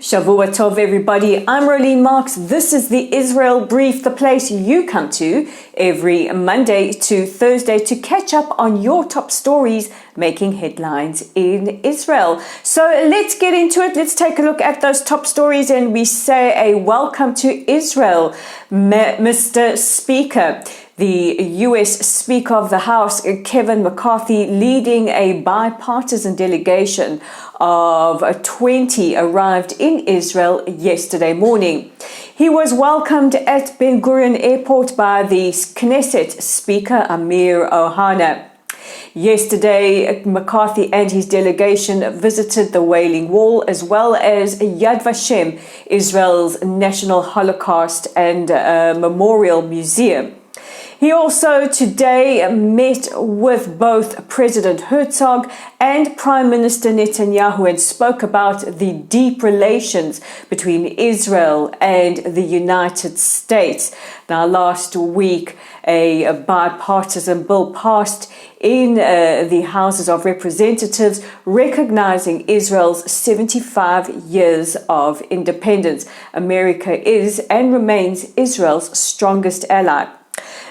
Shavua Tov, everybody. I'm Rolene Marks. This is the Israel Brief, the place you come to every Monday to Thursday to catch up on your top stories making headlines in Israel. So let's get into it. Let's take a look at those top stories, and we say a welcome to Israel, Mr. Speaker. The US Speaker of the House, Kevin McCarthy, leading a bipartisan delegation of 20, arrived in Israel yesterday morning. He was welcomed at Ben Gurion Airport by the Knesset Speaker, Amir Ohana. Yesterday, McCarthy and his delegation visited the Wailing Wall as well as Yad Vashem, Israel's National Holocaust and Memorial Museum. He also today met with both President Herzog and Prime Minister Netanyahu and spoke about the deep relations between Israel and the United States. Now, last week, a bipartisan bill passed in the Houses of Representatives recognizing Israel's 75 years of independence. America is and remains Israel's strongest ally.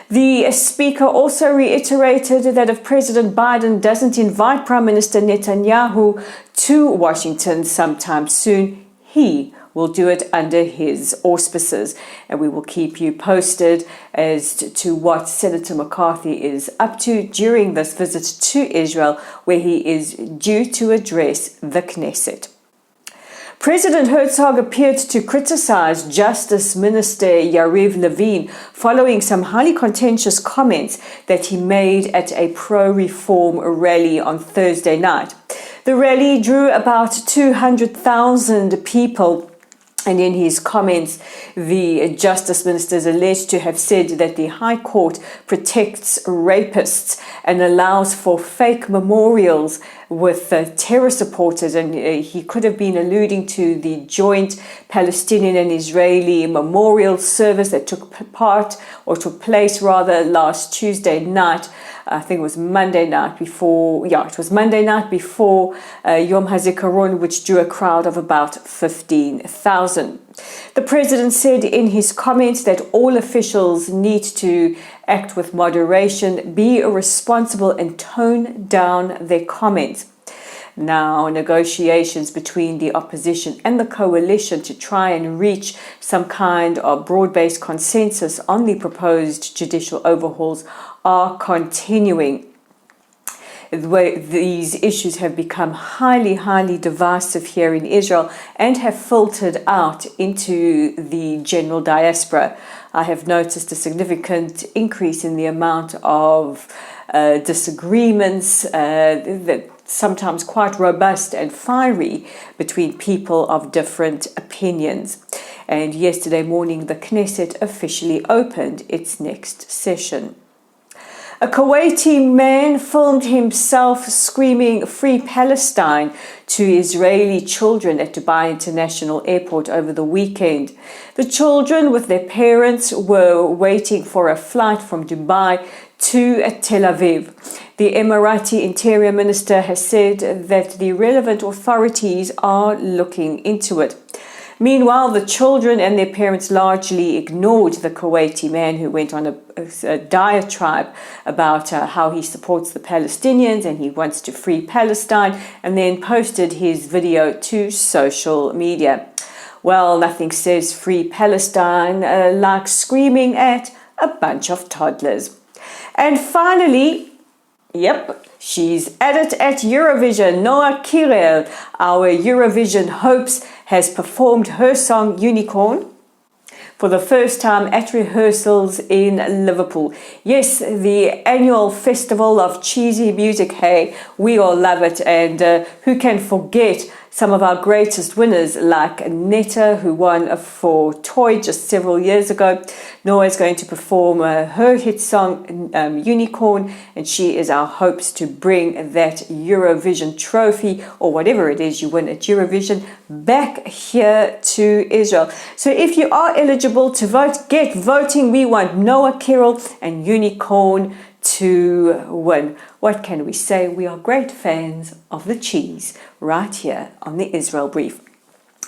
The Speaker also reiterated that if President Biden doesn't invite Prime Minister Netanyahu to Washington sometime soon, he will do it under his auspices. And we will keep you posted as to what Senator McCarthy is up to during this visit to Israel, where he is due to address the Knesset. President Herzog appeared to criticize Justice Minister Yariv Levin following some highly contentious comments that he made at a pro-reform rally on Thursday night. The rally drew about 200,000 people. And in his comments, the Justice Minister is alleged to have said that the High Court protects rapists and allows for fake memorials with terror supporters. And he could have been alluding to the joint Palestinian and Israeli memorial service that took place last Tuesday night. I think it was Monday night before Yom HaZikaron, which drew a crowd of about 15,000. The president said in his comments that all officials need to act with moderation, be responsible, and tone down their comments. Now, negotiations between the opposition and the coalition to try and reach some kind of broad-based consensus on the proposed judicial overhauls are continuing. These issues have become highly divisive here in Israel and have filtered out into the general diaspora. I have noticed a significant increase in the amount of disagreements that sometimes quite robust and fiery between people of different opinions. And yesterday morning, the Knesset officially opened its next session. A Kuwaiti man filmed himself screaming "Free Palestine" to Israeli children at Dubai International Airport over the weekend. The children with their parents were waiting for a flight from Dubai to Tel Aviv. The Emirati Interior Minister has said that the relevant authorities are looking into it. Meanwhile, the children and their parents largely ignored the Kuwaiti man who went on a diatribe about how he supports the Palestinians and he wants to free Palestine, and then posted his video to social media. Well, nothing says free Palestine like screaming at a bunch of toddlers. And finally, she's at it at Eurovision. Noa Kirel, our Eurovision hopes, has performed her song Unicorn for the first time at rehearsals in Liverpool. Yes, the annual festival of cheesy music. Hey, we all love it. And who can forget some of our greatest winners like Netta, who won for Toy just several years ago. Noa is going to perform her hit song Unicorn, and she is our hopes to bring that Eurovision trophy, or whatever it is you win at Eurovision, back here to Israel. So if you are eligible to vote, get voting. We want Noa Kirel and Unicorn to win. What can we say? We are great fans of the cheese right here on the Israel Brief.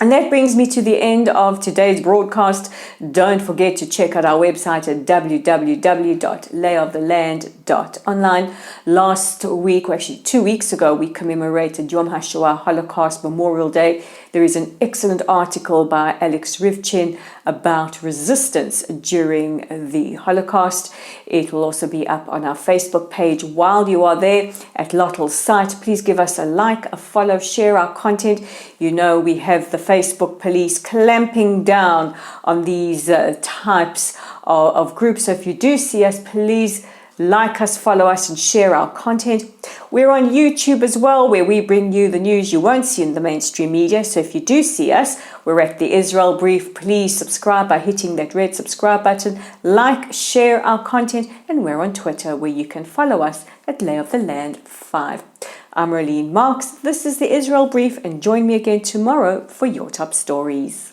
And that brings me to the end of today's broadcast. Don't forget to check out our website at www.layoftheland.online. Last week, or actually 2 weeks ago, we commemorated Yom HaShoah, Holocaust Memorial Day. There is an excellent article by Alex Rivchin about resistance during the Holocaust. It will also be up on our Facebook page. While you are there at Lottel's site, please give us a like, a follow, share our content. You know, we have the Facebook police clamping down on these types of groups. So if you do see us, please like us, follow us, and share our content. We're on YouTube as well, where we bring you the news you won't see in the mainstream media. So if you do see us, we're at the Israel Brief. Please subscribe by hitting that red subscribe button. Like, share our content. And we're on Twitter, where you can follow us at Lay of the Land 5. I'm Rolene Marks. This is the Israel Brief, and join me again tomorrow for your top stories.